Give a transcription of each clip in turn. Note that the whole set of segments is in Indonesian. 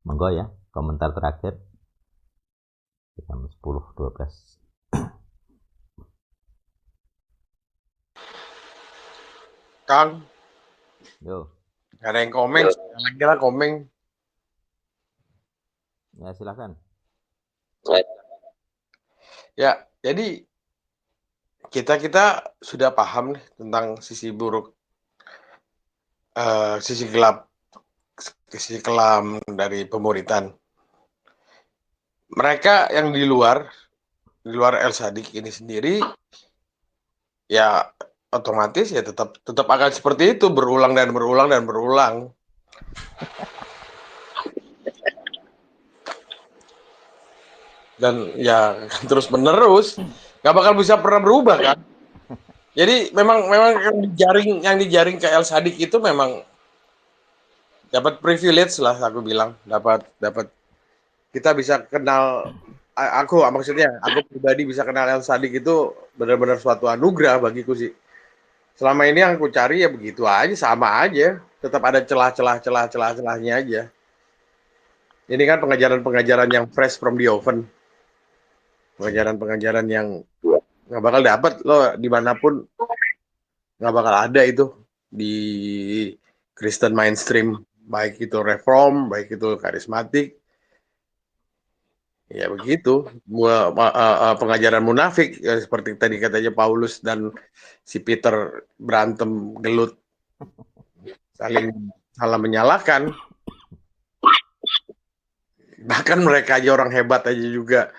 Monggo ya, komentar terakhir jam 10.12. Kang, Yo, gak ada yang komen, lagi lah komen. ya silakan. Ya, jadi kita sudah paham nih tentang sisi buruk, sisi gelap, sisi kelam dari pemuritan. Mereka yang di luar El Sadik ini sendiri, ya otomatis ya tetap akan seperti itu, berulang dan berulang dan berulang. Dan ya terus menerus, nggak bakal bisa pernah berubah kan. Jadi memang yang dijaring ke El Sadik itu memang dapat privilege lah, aku bilang, dapat kita bisa kenal, maksudnya aku pribadi bisa kenal El Sadik itu benar-benar suatu anugerah bagiku sih. Selama ini yang aku cari ya begitu aja, sama aja, tetap ada celah-celahnya aja. Ini kan pengajaran-pengajaran yang fresh from the oven, pengajaran-pengajaran yang nggak bakal dapat lo dimanapun, nggak bakal ada itu di Kristen mainstream, baik itu reform, baik itu karismatik. Ya begitu, pengajaran munafik ya, seperti tadi katanya Paulus dan si Peter berantem gelut, saling salah menyalahkan. Bahkan mereka aja orang hebat aja juga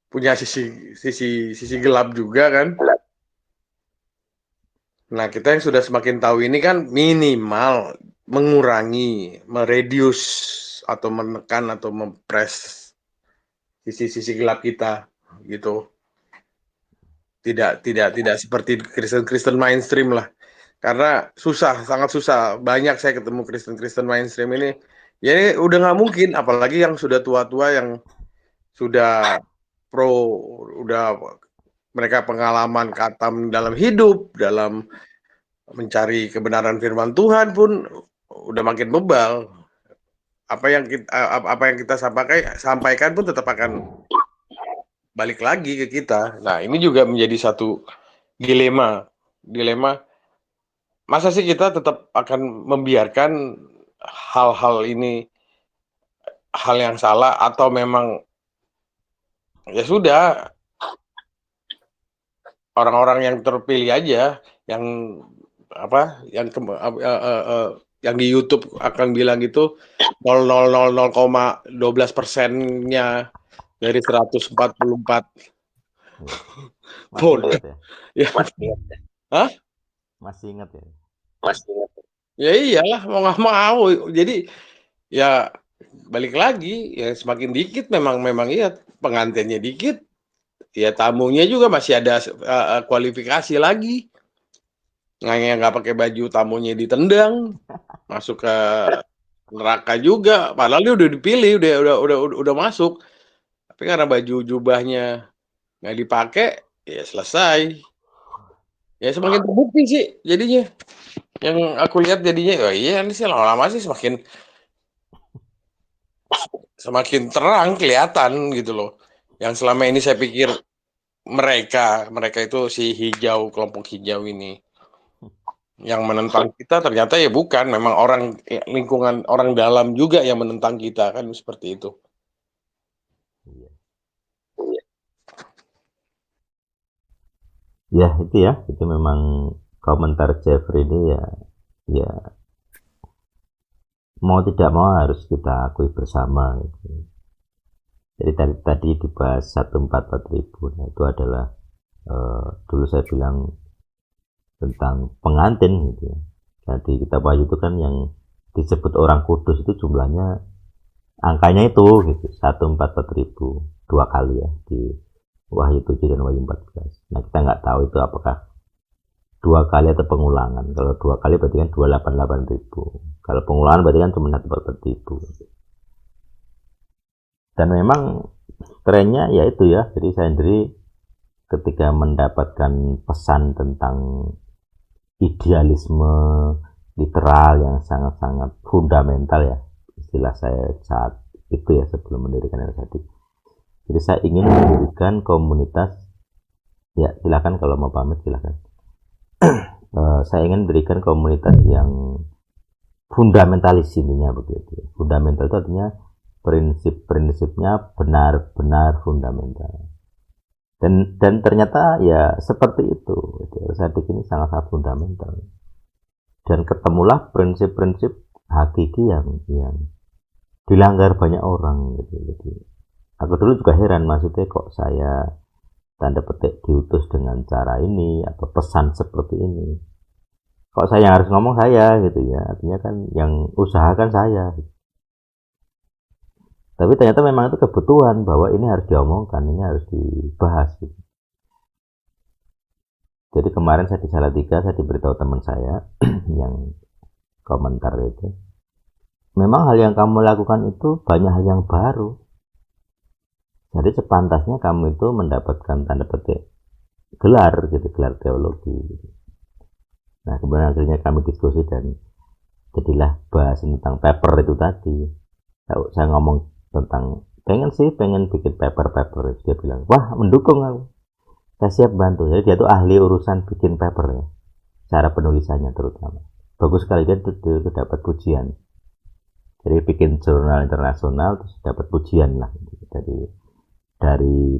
punya sisi gelap juga kan. Nah, kita yang sudah semakin tahu ini kan minimal mengurangi, mereduce atau menekan atau mempres sisi-sisi gelap kita gitu. Tidak seperti Kristen mainstream lah. Karena susah, sangat susah. Banyak saya ketemu Kristen mainstream ini. Ya ini udah nggak mungkin, apalagi yang sudah tua-tua yang sudah pro, udah mereka pengalaman katam dalam hidup, dalam mencari kebenaran firman Tuhan pun udah makin bebal. Apa yang kita sampaikan pun tetap akan balik lagi ke kita. Nah, ini juga menjadi satu dilema. Dilema, masa sih kita tetap akan membiarkan hal-hal ini, hal yang salah, atau memang ya sudah, orang-orang yang terpilih aja yang apa yang di YouTube akan bilang itu 0,000,12%-nya dari 144. Iya. Masih Bodoh ingat ya? ya. Hah? Masih ingat ya? Ya iyalah, mau nggak mau. Jadi ya balik lagi, ya semakin dikit memang memang iya, pengantinnya dikit, ya tamunya juga masih ada kualifikasi lagi. Nggak pakai baju, tamunya ditendang, masuk ke neraka juga. Padahal dia udah dipilih, udah masuk. Tapi karena baju jubahnya nggak dipakai, ya selesai. Ya semakin terbukti sih jadinya. Yang aku lihat jadinya, oh iya ini sih lama-lama sih semakin terang kelihatan gitu loh. Yang selama ini saya pikir mereka itu si hijau, kelompok hijau ini yang menentang kita, ternyata ya bukan, memang orang lingkungan orang dalam juga yang menentang kita kan, seperti itu. Iya. Ya itu ya, itu memang komentar Jeffrey ini ya, ya mau tidak mau harus kita akui bersama gitu. Jadi tadi dibahas 144.000, nah itu adalah dulu saya bilang tentang pengantin gitu ya. Jadi kita bahas itu kan yang disebut orang kudus itu jumlahnya, angkanya itu gitu, 144.000 dua kali ya, di Wahyu 7 dan Wahyu 14. Nah kita nggak tahu itu apakah dua kali atau pengulangan. Kalau dua kali berarti kan 288.000. Kalau pengulangan berarti kan cuma 144.000. Dan memang trennya ya itu ya. Jadi saya sendiri ketika mendapatkan pesan tentang idealisme literal yang sangat-sangat fundamental ya, istilah saya saat itu ya sebelum mendirikan LSAD. Jadi saya ingin mendirikan komunitas, ya silakan kalau mau pamit silakan. Saya ingin mendirikan komunitas yang fundamentalis intinya begitu. Fundamental itu artinya prinsip-prinsipnya benar-benar fundamental. Dan ternyata ya seperti itu. LSAD ini sangat fundamental. Dan ketemulah prinsip-prinsip hakiki yang dilanggar banyak orang gitu. Jadi aku dulu juga heran, maksudnya kok saya tanda petik diutus dengan cara ini atau pesan seperti ini. Kok saya yang harus ngomong saya gitu ya. Artinya kan yang usahakan saya. Tapi ternyata memang itu kebutuhan bahwa ini harus diomongkan, ini harus dibahas gitu. Jadi kemarin saya di Salatiga, saya diberitahu teman saya yang komentar itu, memang hal yang kamu lakukan itu banyak hal yang baru. Jadi sepantasnya kamu itu mendapatkan tanda petik gelar gitu, gelar teologi gitu. Nah kemudian akhirnya kami diskusi dan jadilah bahas tentang paper itu tadi. Saya ngomong tentang pengen bikin paper. Dia bilang, wah mendukung aku, saya siap bantu. Jadi dia tuh ahli urusan bikin paper ya, cara penulisannya terutama bagus sekali. Dia tuh dapat pujian, jadi bikin jurnal internasional terus dapat pujian lah dari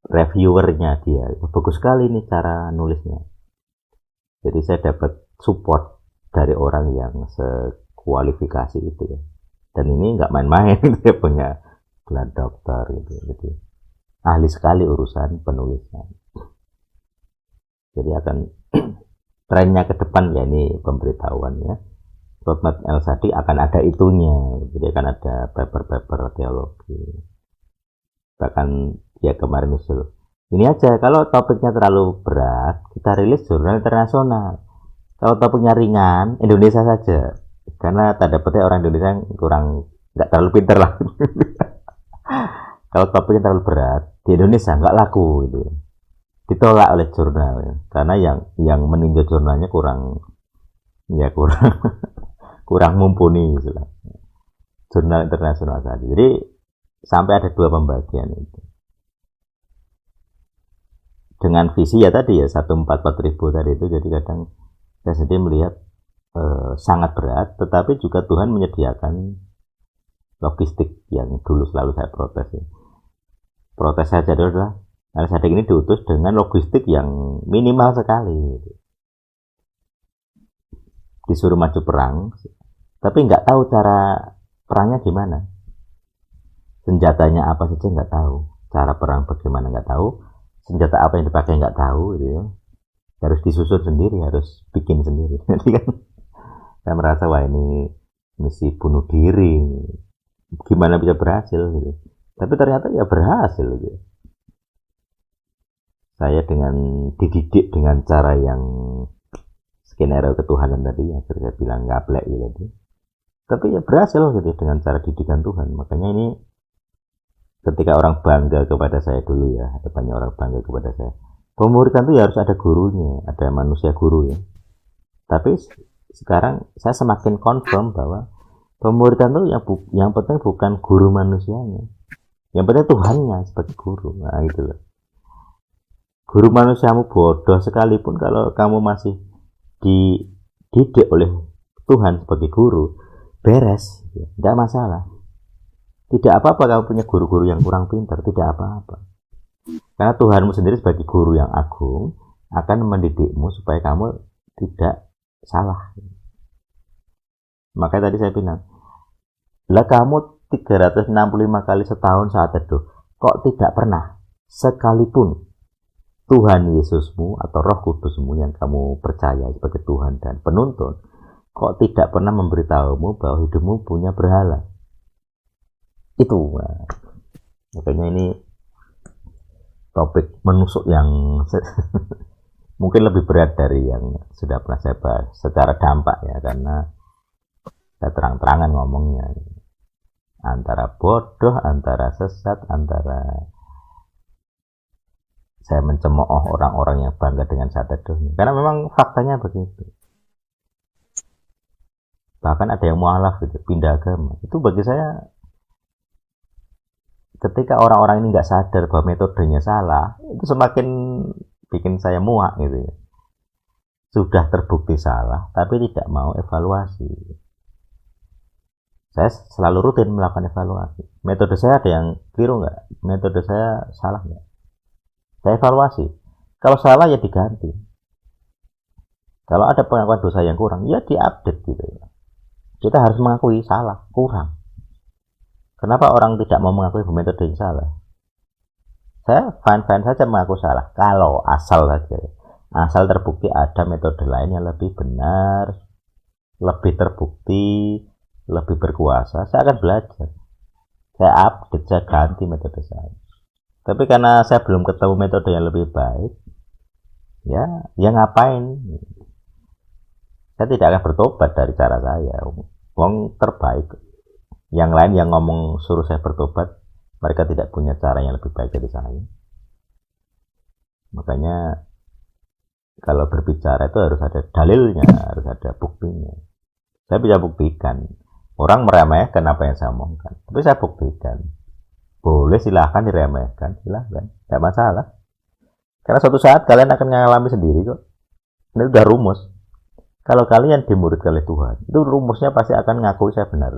reviewernya. Dia bagus sekali nih cara nulisnya. Jadi saya dapat support dari orang yang sekualifikasi itu ya. Dan ini nggak main-main, dia punya gelar dokter gitu. Jadi ahli sekali urusan penulisan. Jadi akan trennya ke depan ya, ini pemberitahuan ya. Roadmap LSAD akan ada itunya. Jadi akan ada paper teologi. Bahkan ya kemarin usul, ini aja, kalau topiknya terlalu berat kita rilis jurnal internasional. Kalau topiknya ringan, Indonesia saja. Karena tanda petik orang Indonesia kurang, nggak terlalu pinter lah. Kalau topiknya terlalu berat di Indonesia nggak laku gitu, ditolak oleh jurnal ya. Karena yang meninjau jurnalnya kurang kurang mumpuni istilah. Jurnal internasional tadi. Jadi sampai ada 2 pembagian itu. Dengan visi ya tadi ya 144.000 tadi itu. Jadi kadang saya sendiri melihat sangat berat, tetapi juga Tuhan menyediakan logistik yang dulu selalu saya protes ya. Protes saja adalah LSAD ini diutus dengan logistik yang minimal sekali. Disuruh maju perang, tapi nggak tahu cara perangnya gimana, senjatanya apa saja nggak tahu, cara perang bagaimana nggak tahu, senjata apa yang dipakai nggak tahu gitu ya. Harus disusun sendiri, harus bikin sendiri. Jadi kan saya merasa wah ini misi bunuh diri, gimana bisa berhasil gitu. Tapi ternyata ya berhasil gitu. Saya dengan dididik dengan cara yang skenario ketuhanan tadi, akhirnya saya bilang gaplek gitu. Tapi ya berhasil gitu dengan cara didikan Tuhan. Makanya ini ketika orang bangga kepada saya dulu ya, ada banyak orang bangga kepada saya. Pemuridan itu ya harus ada gurunya, ada manusia guru ya. Tapi sekarang saya semakin confirm bahwa pemuridan itu yang penting bukan guru manusianya, yang penting Tuhannya sebagai guru. Nah itu loh. Guru manusiamu bodoh sekalipun, kalau kamu masih dididik oleh Tuhan sebagai guru, beres, ya, tidak masalah. Tidak apa-apa kamu punya guru-guru yang kurang pintar, tidak apa-apa. Karena Tuhanmu sendiri sebagai guru yang agung akan mendidikmu supaya kamu tidak salah. Makanya tadi saya bilang, lah kamu 365 kali setahun saat teduh, kok tidak pernah sekalipun Tuhan Yesusmu atau Roh Kudusmu yang kamu percaya sebagai Tuhan dan penuntun, kok tidak pernah memberitahumu bahwa hidupmu punya berhala? Itu makanya ini topik menusuk yang mungkin lebih berat dari yang sudah pernah saya bahas secara dampak ya, karena saya terang-terangan ngomongnya antara bodoh, antara sesat, antara saya mencemooh orang-orang yang bangga dengan saat teduh, karena memang faktanya begitu. bahkan ada yang mualaf gitu, pindah agama. Itu bagi saya, ketika orang-orang ini nggak sadar bahwa metodenya salah, itu semakin bikin saya muak gitu ya. Sudah terbukti salah, tapi tidak mau evaluasi. Saya selalu rutin melakukan evaluasi. Metode saya ada yang keliru nggak? Metode saya salah nggak? Saya evaluasi. Kalau salah ya diganti. Kalau ada pengakuan dosa yang kurang, ya diupdate gitu ya. Kita harus mengakui salah, kurang. Kenapa orang tidak mau mengakui metode yang salah? Saya fine-fine saja mengaku salah. Kalau asal saja. Asal terbukti ada metode lain yang lebih benar, lebih terbukti, lebih berkuasa, saya akan belajar. Saya update, saya ganti metode saya. Tapi karena saya belum ketemu metode yang lebih baik, ya ngapain? Saya tidak akan bertobat dari cara saya. Wong terbaik. Yang lain yang ngomong suruh saya bertobat, mereka tidak punya cara yang lebih baik dari saya. Makanya kalau berbicara itu harus ada dalilnya, harus ada buktinya. Saya bisa buktikan. Orang meremehkan apa yang saya omongkan, tapi saya buktikan. Boleh, silahkan diremehkan, silahkan, tidak masalah. Karena suatu saat kalian akan mengalami sendiri kok. Ini udah rumus. Kalau kalian dimuridkan oleh Tuhan, itu rumusnya pasti akan ngakui saya benar.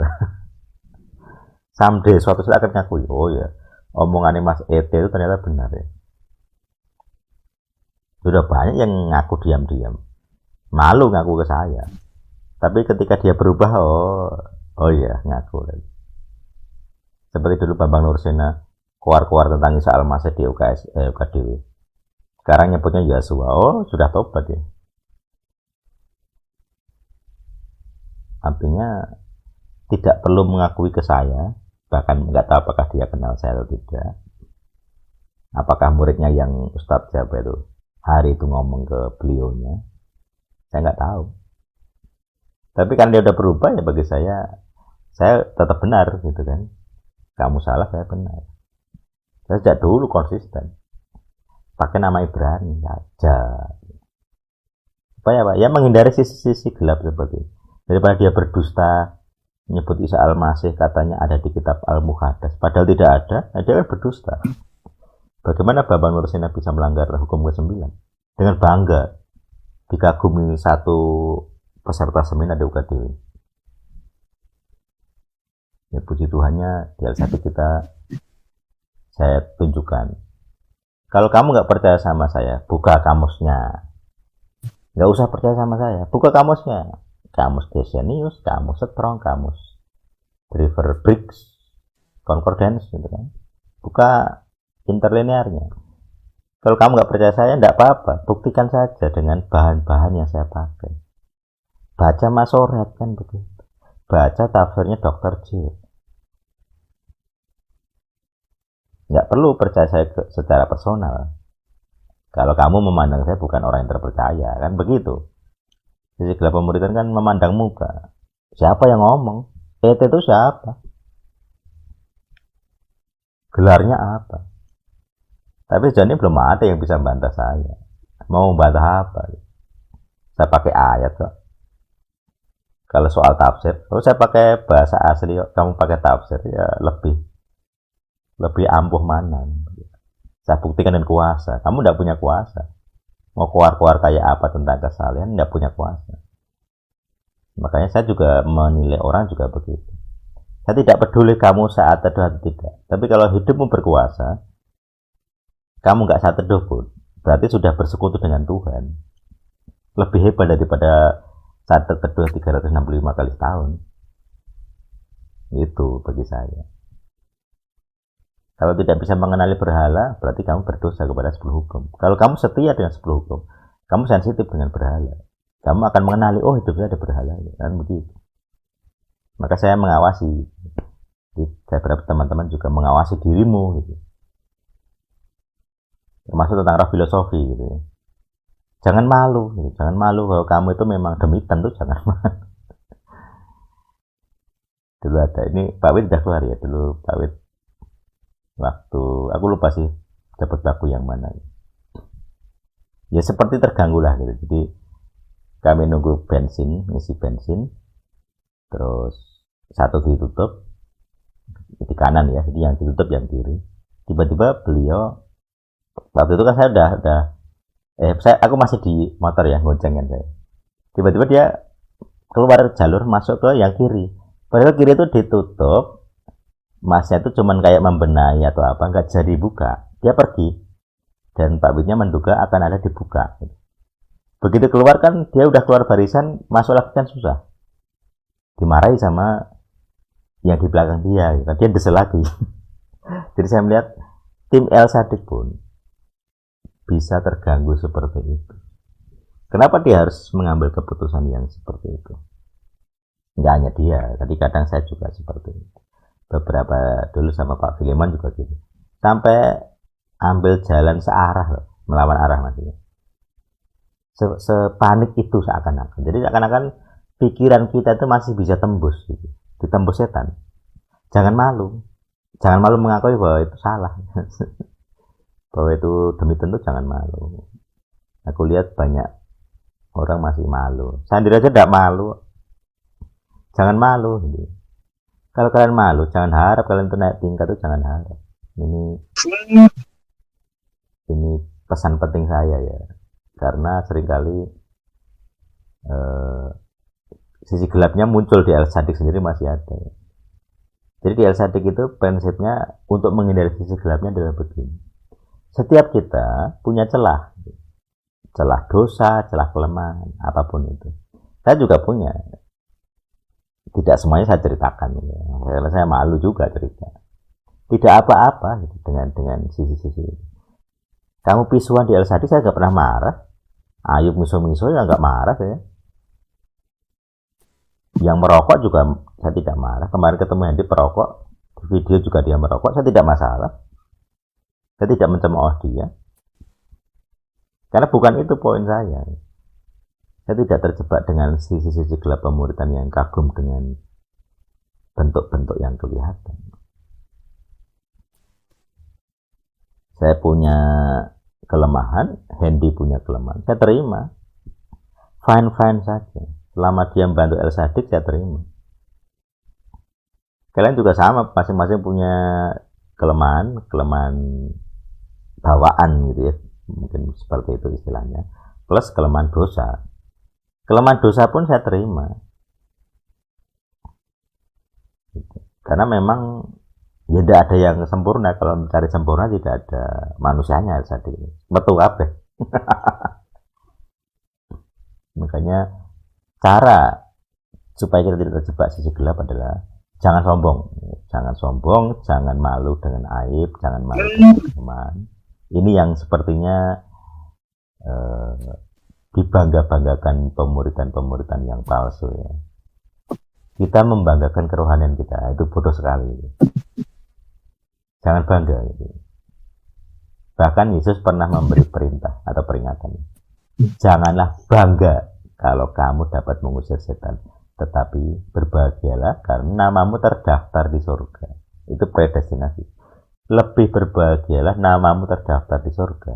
Someday, suatu saat akan ngakui, oh ya, omongannya Mas ET itu ternyata benar ya. Sudah banyak yang ngaku diam-diam, malu ngaku ke saya. Tapi ketika dia berubah, oh iya, ngaku lagi. Seperti dulu Bambang Nursena keluar tentang Isa Al-Masih di UKDW. Sekarang nyebutnya Yasua. Oh, sudah tobat ya. Artinya tidak perlu mengakui ke saya, bahkan nggak tahu apakah dia kenal saya atau tidak. Apakah muridnya yang Ustadz siapa itu hari itu ngomong ke beliaunya, saya nggak tahu. Tapi kan dia udah berubah ya, bagi saya tetap benar gitu kan. Kamu salah, saya benar. Saya sejak dulu konsisten. Pakai nama Ibrani saja. Supaya apa? Ya menghindari sisi-sisi gelap seperti itu. Daripada dia berdusta, menyebut Isa Al-Masih katanya ada di kitab Al-Muqaddas, padahal tidak ada, dia kan berdusta. Bagaimana Bambang Nursena bisa melanggar hukum ke-9? Dengan bangga dikagumi satu peserta seminar di UKDW. Ya puji Tuhannya, di L1 kita saya tunjukkan. Kalau kamu nggak percaya sama saya, buka kamusnya. Nggak usah percaya sama saya, buka kamusnya. Kamus Gesenius, kamus Strong, kamus Driver Briggs, Concordance gitu kan. Buka interlinearnya. Kalau kamu nggak percaya saya, nggak apa-apa, buktikan saja dengan bahan-bahan yang saya pakai. Baca Masoret kan begitu. Baca tafsirnya Dr. J. Nggak perlu percaya saya secara personal. Kalau kamu memandang saya bukan orang yang terpercaya, kan begitu. Sisi gelap pemuridan kan memandang muka. Siapa yang ngomong? ET itu siapa? Gelarnya apa? Tapi sejauh ini belum ada yang bisa membantah saya. Mau membantah apa? Saya pakai ayat kok. Kalau soal tafsir, kalau saya pakai bahasa asli, kamu pakai tafsir, ya lebih ampuh mana? Saya buktikan dengan kuasa. Kamu tidak punya kuasa. Mau keluar kayak apa tentang kesalahan, tidak punya kuasa. Makanya saya juga menilai orang juga begitu. Saya tidak peduli kamu saat teduh atau tidak. Tapi kalau hidupmu berkuasa, kamu nggak saat teduh pun, berarti sudah bersekutu dengan Tuhan. Lebih hebat daripada saat teduh 365 kali setahun. Itu bagi saya. Kalau tidak bisa mengenali berhala, berarti kamu berdosa kepada 10 hukum. Kalau kamu setia dengan 10 hukum, kamu sensitif dengan berhala. Kamu akan mengenali, oh hidup saya ada berhala. Dan begitu. Maka saya mengawasi. Saya berharap teman-teman juga mengawasi dirimu. Gitu. Termasuk tentang arah filosofi. Gitu. Jangan malu. Gitu. Jangan malu bahwa kamu itu memang demikian tuh, jangan malu. Dulu ada, ini Pak Wid sudah keluar ya. Dulu Pak Wid waktu aku lupa sih dapat baku yang mana ya, seperti terganggu lah gitu. Jadi kami nunggu bensin, ngisi bensin, terus satu ditutup di kanan ya, jadi yang ditutup yang kiri. Tiba-tiba beliau, waktu itu kan saya aku masih di motor ya, gonceng kan saya. Tiba-tiba dia keluar jalur masuk ke yang kiri. Padahal kiri itu ditutup, masnya itu cuman kayak membenahi atau apa, nggak jadi buka. Dia pergi dan Pak Bitnya menduga akan ada dibuka. Begitu keluar kan dia udah keluar barisan, masuk lagi kan susah. Dimarahi sama yang di belakang dia, dia desel lagi. Jadi saya melihat tim El Sadik pun bisa terganggu seperti itu. Kenapa dia harus mengambil keputusan yang seperti itu? Nggak hanya dia, tadi kadang saya juga seperti itu. Beberapa dulu sama Pak Fileman juga gitu. Sampai ambil jalan searah loh, melawan arah maksudnya. Sepanik itu seakan-akan. Jadi seakan-akan pikiran kita itu masih bisa tembus gitu. Ditembus setan. Jangan malu mengakui bahwa itu salah. Bahwa itu demi tentu jangan malu. Aku lihat banyak orang masih malu. Saya sendiri aja tidak malu. Jangan malu gitu. Kalau kalian malu, jangan harap kalian itu naik tingkat, itu jangan harap. Ini pesan penting saya ya. Karena seringkali sisi gelapnya muncul di El Sadik sendiri masih ada. Jadi di El Sadik itu prinsipnya untuk menghindari sisi gelapnya adalah begini. Setiap kita punya celah dosa, celah kelemahan, apapun itu. Saya juga punya. Tidak semuanya saya ceritakan. Ya. Karena saya malu juga cerita. Tidak apa-apa gitu, dengan sisi-sisi itu. Kamu pisuan di El Sadik saya nggak pernah marah. Ayub miso-miso ya nggak marah saya. Yang merokok juga saya tidak marah. Kemarin ketemu Hendy perokok, di video juga dia merokok, saya tidak masalah. Saya tidak mencemooh dia. Karena bukan itu poin saya. Saya tidak terjebak dengan sisi-sisi gelap pemuritan yang kagum dengan bentuk-bentuk yang kelihatan. Saya punya kelemahan, Hendy punya kelemahan, saya terima. Fine-fine saja. Selama dia membantu El Sadik, saya terima. Kalian juga sama, masing-masing punya kelemahan bawaan gitu ya. Mungkin seperti itu istilahnya. Plus kelemahan dosa. Kelemahan dosa pun saya terima. Karena memang ya tidak ada yang sempurna. Kalau mencari sempurna tidak ada manusianya El Sadik. Betul kabeh. Makanya cara supaya kita tidak terjebak sisi gelap adalah jangan sombong, jangan malu dengan aib, jangan malu dengan teman. Ini yang sepertinya dibangga-banggakan pemuritan yang palsu ya. Kita membanggakan kerohanian kita, itu bodoh sekali. Jangan bangga gitu. Bahkan Yesus pernah memberi perintah atau peringatan. Janganlah bangga kalau kamu dapat mengusir setan, tetapi berbahagialah karena namamu terdaftar di surga. Itu predestinasi. Lebih berbahagialah namamu terdaftar di surga.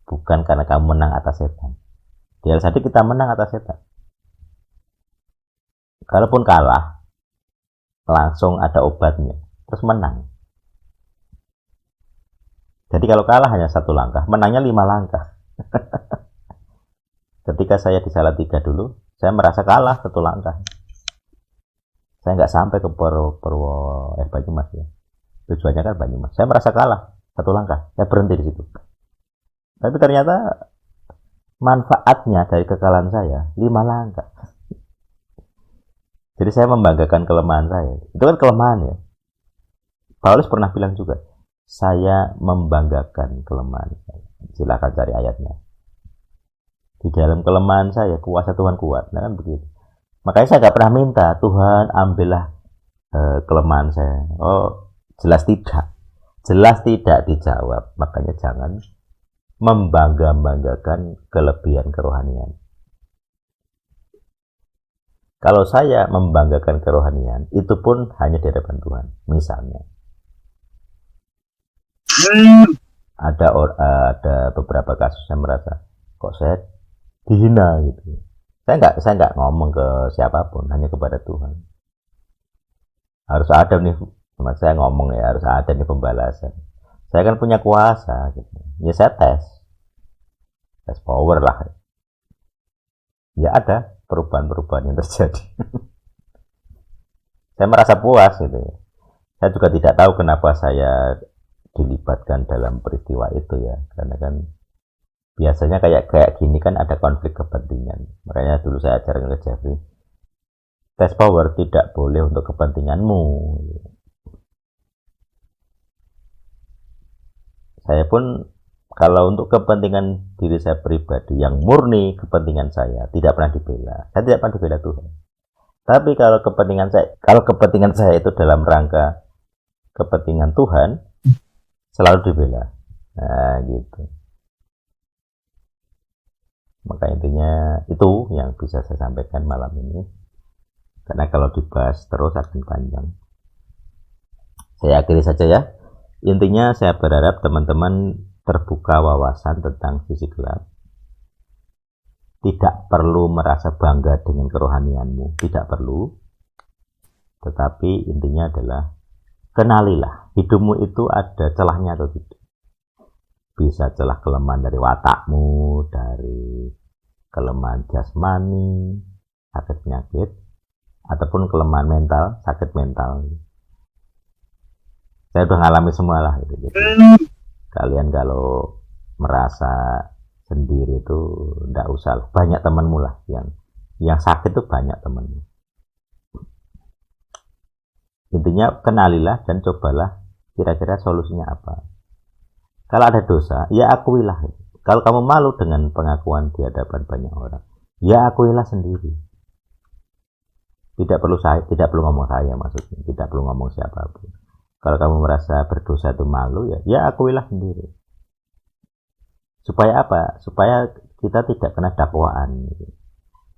Bukan karena kamu menang atas setan. Di El Sadik kita menang atas setan. Kalaupun kalah, langsung ada obatnya, terus menang. Jadi kalau kalah hanya 1 langkah, menangnya 5 langkah. Ketika saya di Salatiga dulu, saya merasa kalah 1 langkah. Saya nggak sampai ke Banyumas ya. Tujuannya kan Banyumas. Saya merasa kalah 1 langkah. Saya berhenti di situ. Tapi ternyata manfaatnya dari kekalahan saya 5 langkah. Jadi saya membanggakan kelemahan saya. Itu kan kelemahan ya. Paulus pernah bilang juga, saya membanggakan kelemahan saya. Silakan cari ayatnya. Di dalam kelemahan saya, kuasa Tuhan kuat. Nah kan begitu. Makanya saya nggak pernah minta, Tuhan ambillah kelemahan saya. Oh, jelas tidak. Jelas tidak dijawab. Makanya jangan membangga-banggakan kelebihan kerohanian. Kalau saya membanggakan kerohanian, itu pun hanya di hadapan Tuhan. Misalnya, ada beberapa kasus yang merasa, kok saya dihina gitu. Saya nggak ngomong ke siapapun, hanya kepada Tuhan. Harus ada nih, saya ngomong ya, harus ada nih pembalasan. Saya kan punya kuasa, gitu. Ya saya tes power lah. Ya ada perubahan-perubahan yang terjadi. Saya merasa puas gitu ya. Saya juga tidak tahu kenapa saya dilibatkan dalam peristiwa itu ya, karena kan biasanya kayak gini kan ada konflik kepentingan. Makanya dulu saya ajarkan ke Jeffrey, tes power tidak boleh untuk kepentinganmu. Saya pun kalau untuk kepentingan diri saya pribadi yang murni kepentingan saya tidak pernah dibela. Saya tidak pernah dibela Tuhan. Tapi kalau kepentingan saya itu dalam rangka kepentingan Tuhan, selalu dibela. Nah, gitu. Maka intinya itu yang bisa saya sampaikan malam ini. Karena kalau dibahas terus akan panjang. Saya akhiri saja ya. Intinya saya berharap teman-teman terbuka wawasan tentang sisi gelap. Tidak perlu merasa bangga dengan kerohanianmu, tidak perlu. Tetapi intinya adalah kenalilah hidupmu itu ada celahnya atau tidak. Bisa celah kelemahan dari watakmu, dari kelemahan jasmani, sakit penyakit, ataupun kelemahan mental, sakit mental. Saya udah ngalami semua lah gitu. Jadi kalian kalau merasa sendiri itu nggak usah lah. Banyak temanmu lah yang sakit itu banyak temanmu. Intinya kenalilah dan cobalah kira-kira solusinya apa. Kalau ada dosa, ya akuilah. Kalau kamu malu dengan pengakuan di hadapan banyak orang, ya akuilah sendiri. Tidak perlu ngomong saya maksudnya, tidak perlu ngomong siapapun. Kalau kamu merasa berdosa itu malu, ya akuilah sendiri. Supaya apa? Supaya kita tidak kena dakwaan.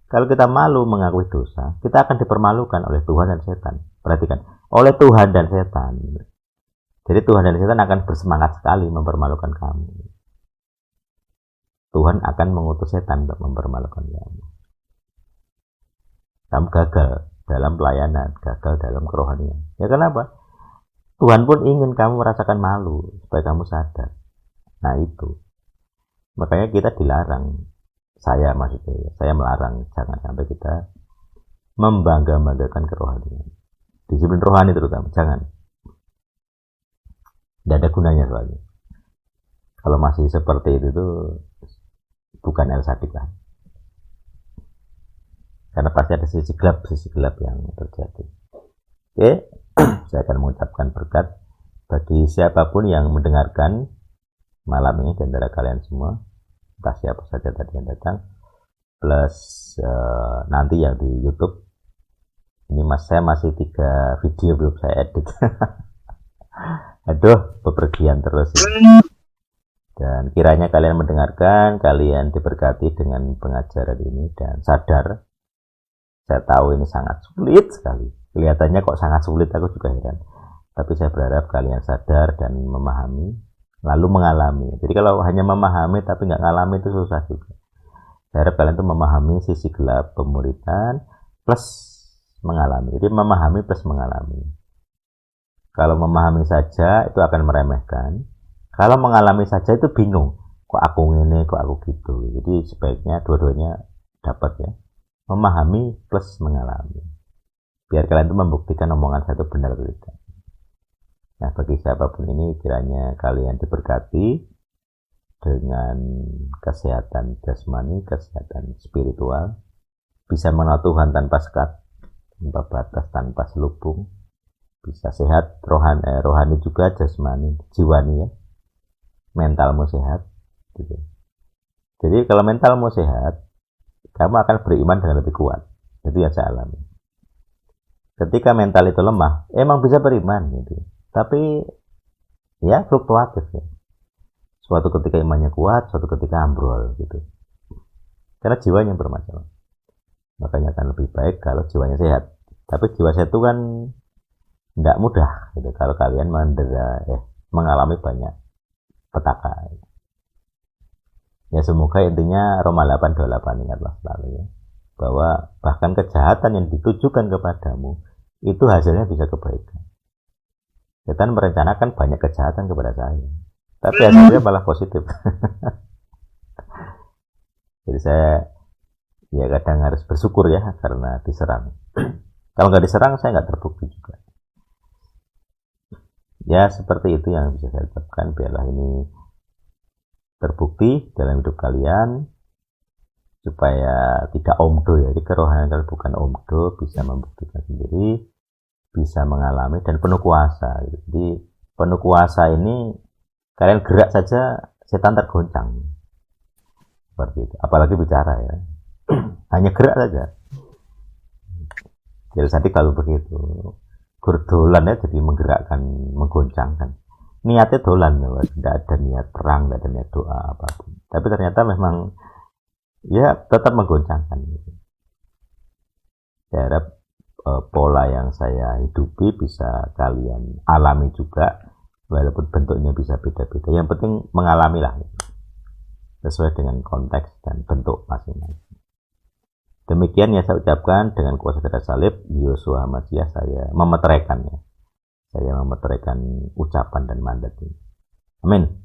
Kalau kita malu mengakui dosa, kita akan dipermalukan oleh Tuhan dan setan. Perhatikan, oleh Tuhan dan setan. Jadi Tuhan dan setan akan bersemangat sekali mempermalukan kamu. Tuhan akan mengutus setan untuk mempermalukan kamu. Kamu gagal dalam pelayanan, gagal dalam kerohanian. Ya kenapa? Tuhan pun ingin kamu merasakan malu supaya kamu sadar. Nah itu. Makanya kita dilarang. Saya melarang jangan sampai kita membangga-banggakan kerohanian. Disiplin rohani terutama, jangan. Tidak ada gunanya soalnya. Kalau masih seperti itu tuh bukan El Sadik lah. Karena pasti ada sisi gelap yang terjadi. Oke, saya akan mengucapkan berkat bagi siapapun yang mendengarkan malam ini di antara kalian semua, entah siapa saja tadi yang datang, plus nanti yang di YouTube. Ini saya masih 3 video belum saya edit. Aduh, bepergian terus ya. Dan kiranya kalian mendengarkan, kalian diberkati dengan pengajaran ini dan sadar. Saya tahu ini sangat sulit sekali. Kelihatannya kok sangat sulit, aku juga heran. Tapi saya berharap kalian sadar dan memahami, lalu mengalami. Jadi kalau hanya memahami tapi nggak ngalami itu susah juga. Saya harap kalian tuh memahami sisi gelap pemuridan plus mengalami. Jadi memahami plus mengalami. Kalau memahami saja itu akan meremehkan. Kalau mengalami saja itu bingung. Kok aku ngene, kok aku gitu. Jadi sebaiknya dua-duanya dapat ya. Memahami plus mengalami. Biar kalian itu membuktikan omongan saya itu benar atau tidak. Nah, bagi siapapun ini kiranya kalian diberkati dengan kesehatan jasmani, kesehatan spiritual, bisa mengenal Tuhan tanpa sekat, tanpa batas, tanpa selubung, bisa sehat rohani juga, jasmani, jiwani ya, mentalmu sehat gitu. Jadi kalau mentalmu sehat, kamu akan beriman dengan lebih kuat. Itu yang saya alami. Ketika mental itu lemah, emang bisa beriman gitu. Tapi ya fluktuatif ya. Suatu ketika imannya kuat, suatu ketika ambrol gitu. Karena jiwanya bermasalah. Makanya akan lebih baik kalau jiwanya sehat. Tapi jiwa sehat itu kan tidak mudah gitu. Kalau kalian mengalami banyak petaka. Ya semoga intinya Roma 8:28 ingatlah selalu ya. bahwa bahkan kejahatan yang ditujukan kepadamu itu hasilnya bisa kebaikan. Setan merencanakan banyak kejahatan kepada saya, tapi hasilnya malah positif. Jadi saya ya kadang harus bersyukur ya karena diserang. Kalau nggak diserang saya nggak terbukti juga. Ya seperti itu yang bisa saya ucapkan. Biarlah ini terbukti dalam hidup kalian supaya tidak omdo ya. Jadi kerohanian kalau bukan omdo bisa membuktikan sendiri, bisa mengalami dan penuh kuasa. Jadi penuh kuasa ini kalian gerak saja setan tergoncang. Seperti itu. Apalagi bicara ya. Hanya gerak saja. Jadi tadi kalau begitu dolan ya jadi menggerakkan, menggoncangkan. Niatnya dolan ya, tidak ada niat perang, tidak ada niat doa apapun. Tapi ternyata memang ya tetap menggoncangkan. Saya harap pola yang saya hidupi bisa kalian alami juga, walaupun bentuknya bisa beda-beda. Yang penting mengalami lah, sesuai dengan konteks dan bentuk masing-masing. Demikian yang saya ucapkan dengan kuasa darah salib Yosua Hamazia, saya memeteraikan ya. Saya memeteraikan ucapan dan mandat ini. Amin.